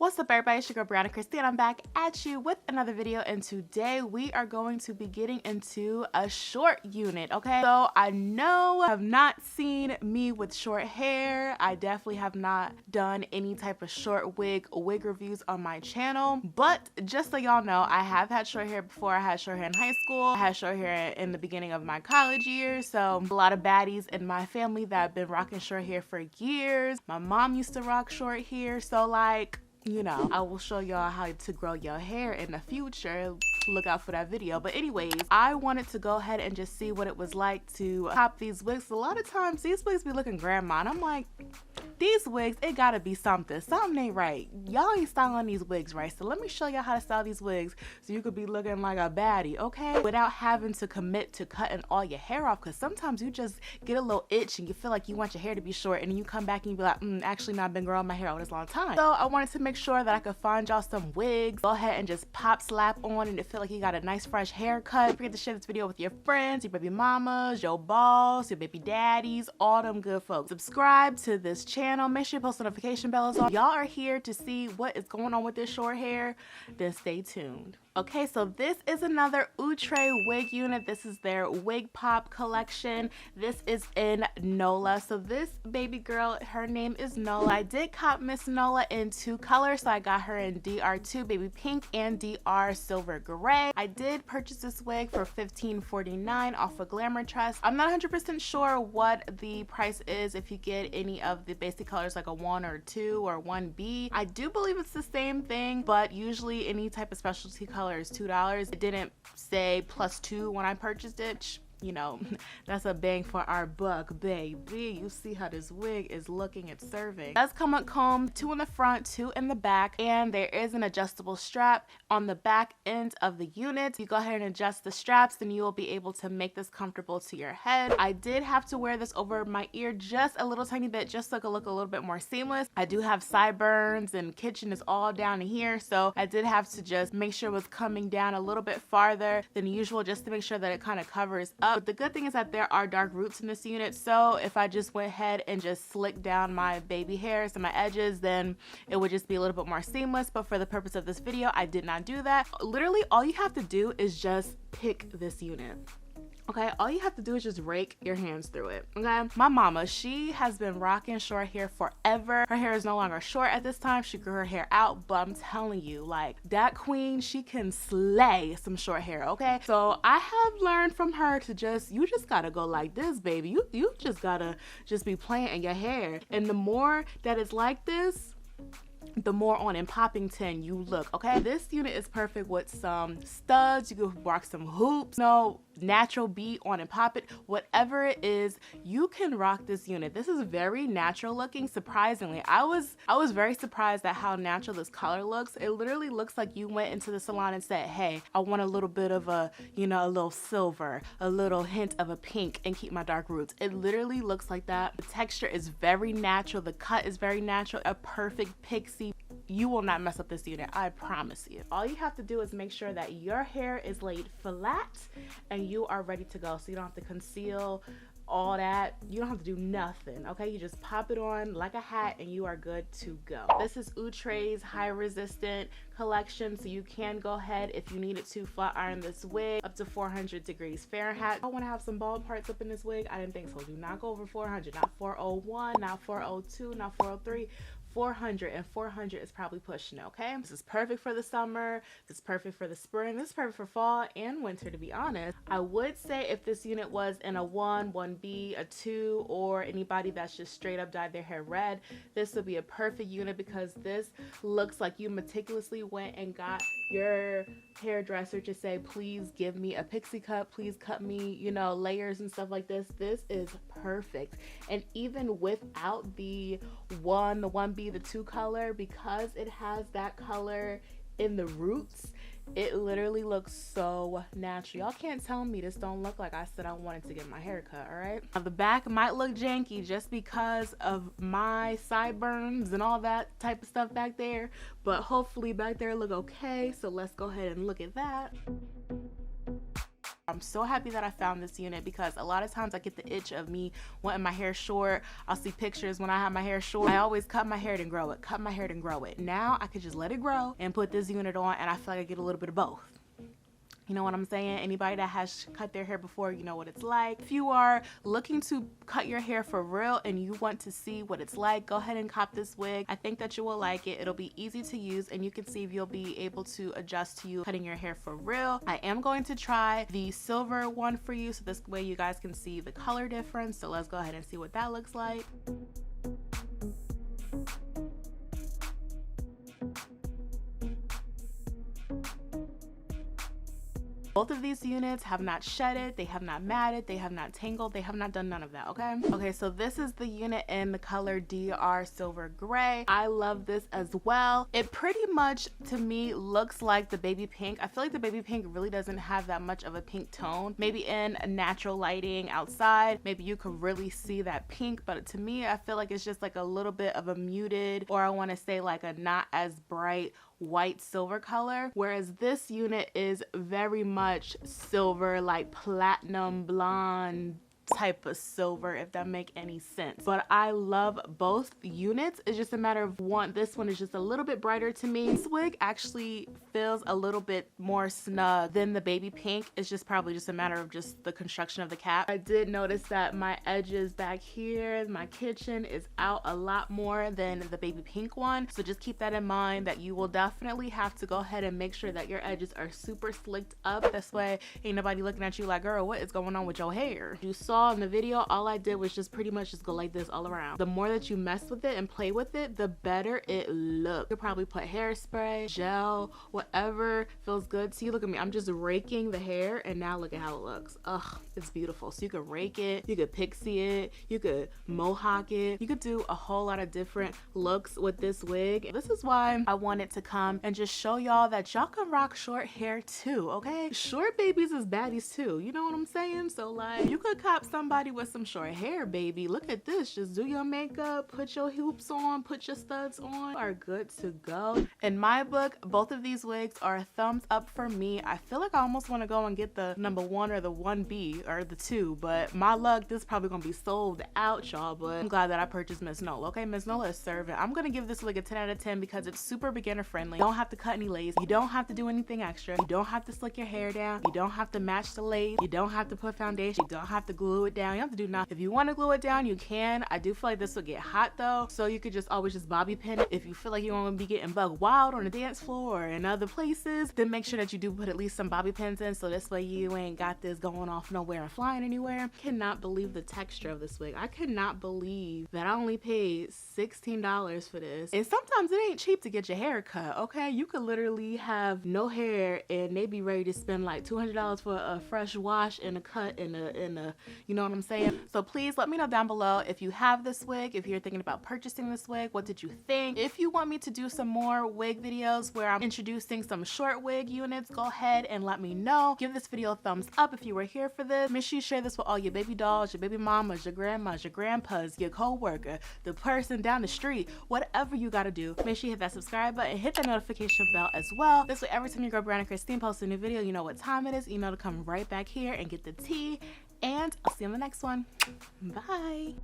What's up everybody, it's your girl Brianna Christie and I'm back at you with another video, and today we are going to be getting into a short unit, okay? So I know I have not seen me with short hair. I definitely have not done any type of short wig reviews on my channel, but just so y'all know, I have had short hair before. I had short hair in high school, I had short hair in the beginning of my college years, so a lot of baddies in my family that have been rocking short hair for years. My mom used to rock short hair, so like, you know, I will show y'all how to grow your hair in the future. Look out for that video. But anyways, I wanted to go ahead and just see what it was like to pop these wigs. A lot of times these wigs be looking grandma and I'm like, these wigs, it gotta be something ain't right. Y'all ain't styling these wigs right, so let me show y'all how to style these wigs so you could be looking like a baddie, okay, without having to commit to cutting all your hair off, because sometimes you just get a little itch and you feel like you want your hair to be short, and then you come back and you be like, actually no, I've been growing my hair all this long time. So I wanted to make sure that I could find y'all some wigs. Go ahead and just pop slap on and it feel like you got a nice fresh haircut. Don't forget to share this video with your friends, your baby mamas, your boss, your baby daddies, all them good folks. Subscribe to this channel, make sure your post notification bell is on. Y'all are here to see what is going on with this short hair, then stay tuned. Okay, so this is another Outre wig unit. This is their Wigpop collection. This is in NOLA. So this baby girl, her name is NOLA. I did cop Miss NOLA in 2 colors. So I got her in DR2 baby pink and DR silver gray. I did purchase this wig for $15.49 off of Glamour Trust. I'm not 100% sure what the price is if you get any of the basic colors like a 1 or 2 or 1B. I do believe it's the same thing, but usually any type of specialty color is $2. It didn't say +2 when I purchased it. You know, that's a bang for our buck, baby. You see how this wig is looking, it's serving. It does come with comb, 2 in the front, 2 in the back, and there is an adjustable strap on the back end of the unit. You go ahead and adjust the straps, then you will be able to make this comfortable to your head. I did have to wear this over my ear just a little tiny bit, just so it could look a little bit more seamless. I do have sideburns and kitchen is all down in here, so I did have to just make sure it was coming down a little bit farther than usual, just to make sure that it kind of covers up. But the good thing is that there are dark roots in this unit, so if I just went ahead and just slicked down my baby hairs and my edges, then it would just be a little bit more seamless. But for the purpose of this video, I did not do that. Literally all you have to do is just pick this unit. Okay, all you have to do is just rake your hands through it, okay? My mama, she has been rocking short hair forever. Her hair is no longer short at this time. She grew her hair out, but I'm telling you, like, that queen, she can slay some short hair, okay? So I have learned from her to you just gotta go like this, baby. You just gotta just be playing in your hair. And the more that it's like this, the more on in Poppington you look, okay? This unit is perfect with some studs. You can rock some hoops, no natural beat on and pop it, whatever it is, you can rock this unit. This is very natural looking, surprisingly. I was very surprised at how natural this color looks. It literally looks like you went into the salon and said, hey, I want a little bit of a, you know, a little silver, a little hint of a pink, and keep my dark roots. It literally looks like that. The texture is very natural. The cut is very natural. A perfect pixie. You will not mess up this unit, I promise you. All you have to do is make sure that your hair is laid flat and you are ready to go. So you don't have to conceal all that. You don't have to do nothing, okay? You just pop it on like a hat and you are good to go. This is Outre's high resistant collection, so you can go ahead if you needed to flat iron this wig up to 400 degrees Fahrenheit. I want to have some bald parts up in this wig. I didn't think so. Do not go over 400, not 401, not 402, not 403. 400, and 400 is probably pushing it, okay? This is perfect for the summer. This is perfect for the spring. This is perfect for fall and winter, to be honest. I would say if this unit was in a 1, 1B, a 2, or anybody that's just straight up dyed their hair red, this would be a perfect unit because this looks like you meticulously went and got your hairdresser to say, please give me a pixie cut, please cut me, you know, layers and stuff like this. This is perfect. And even without the 1, the 1B, the 2 color, because it has that color in the roots, it literally looks so natural. Y'all can't tell me this don't look like I said I wanted to get my hair cut, all right? Now the back might look janky just because of my sideburns and all that type of stuff back there, but hopefully back there look okay. So let's go ahead and look at that. I'm so happy that I found this unit because a lot of times I get the itch of me wanting my hair short. I'll see pictures when I have my hair short. I always cut my hair and grow it, cut my hair and grow it. Now I could just let it grow and put this unit on, and I feel like I get a little bit of both. You know what I'm saying? Anybody that has cut their hair before, you know what it's like. If you are looking to cut your hair for real and you want to see what it's like, go ahead and cop this wig. I think that you will like it. It'll be easy to use, and you can see if you'll be able to adjust to you cutting your hair for real. I am going to try the silver one for you, so this way you guys can see the color difference. So let's go ahead and see what that looks like. Both of these units have not shedded, they have not matted, they have not tangled, they have not done none of that, okay? Okay, so this is the unit in the color DR Silver Gray. I love this as well. It pretty much, to me, looks like the baby pink. I feel like the baby pink really doesn't have that much of a pink tone. Maybe in natural lighting outside, maybe you could really see that pink, but to me, I feel like it's just like a little bit of a muted, or I wanna say like a not as bright white silver color, whereas this unit is very much silver, like platinum blonde type of silver, if that make any sense. But I love both units. It's just a matter of one. This one is just a little bit brighter to me. This wig actually feels a little bit more snug than the baby pink. It's just probably just a matter of just the construction of the cap. I did notice that my edges back here, my kitchen, is out a lot more than the baby pink one. So just keep that in mind, that you will definitely have to go ahead and make sure that your edges are super slicked up. This way ain't nobody looking at you like, girl, what is going on with your hair? You saw in the video, all I did was just pretty much just go like this all around. The more that you mess with it and play with it, the better it looks. You could probably put hairspray, gel, whatever feels good to you. Look at me, I'm just raking the hair, and now look at how it looks. Ugh, it's beautiful. So you could rake it, you could pixie it, you could mohawk it, you could do a whole lot of different looks with this wig. This is why I wanted to come and just show y'all that y'all can rock short hair too, okay? Short babies is baddies too, you know what I'm saying? So like, you could cop somebody with some short hair, baby. Look at this. Just do your makeup, put your hoops on, put your studs on, are good to go. In my book, both of these wigs are a thumbs up for me. I feel like I almost want to go and get the number 1 or the 1B or the 2, but my luck, this is probably gonna be sold out, y'all. But I'm glad that I purchased Miss Nola. Okay, Miss Nola is serving. I'm gonna give this wig a 10 out of 10 because it's super beginner friendly. You don't have to cut any lace, you don't have to do anything extra, you don't have to slick your hair down, you don't have to match the lace, you don't have to put foundation, you don't have to glue it down, you don't have to do nothing. If you want to glue it down, you can. I do feel like this will get hot though, so you could just always just bobby pin it. If you feel like you want to be getting bug wild on the dance floor or in other places, then make sure that you do put at least some bobby pins in, so this way you ain't got this going off nowhere and flying anywhere. Cannot believe the texture of this wig. I cannot believe that I only paid $16 for this. And sometimes it ain't cheap to get your hair cut, okay? You could literally have no hair and they be ready to spend like $200 for a fresh wash and a cut and a you know what I'm saying? So please let me know down below if you have this wig, if you're thinking about purchasing this wig, what did you think? If you want me to do some more wig videos where I'm introducing some short wig units, go ahead and let me know. Give this video a thumbs up if you were here for this. Make sure you share this with all your baby dolls, your baby mamas, your grandmas, your grandpas, your co-worker, the person down the street, whatever you gotta do. Make sure you hit that subscribe button, hit that notification bell as well. This way every time your girl Brianna Christine posts a new video, you know what time it is. You know to come right back here and get the tea. And I'll see you in the next one. Bye.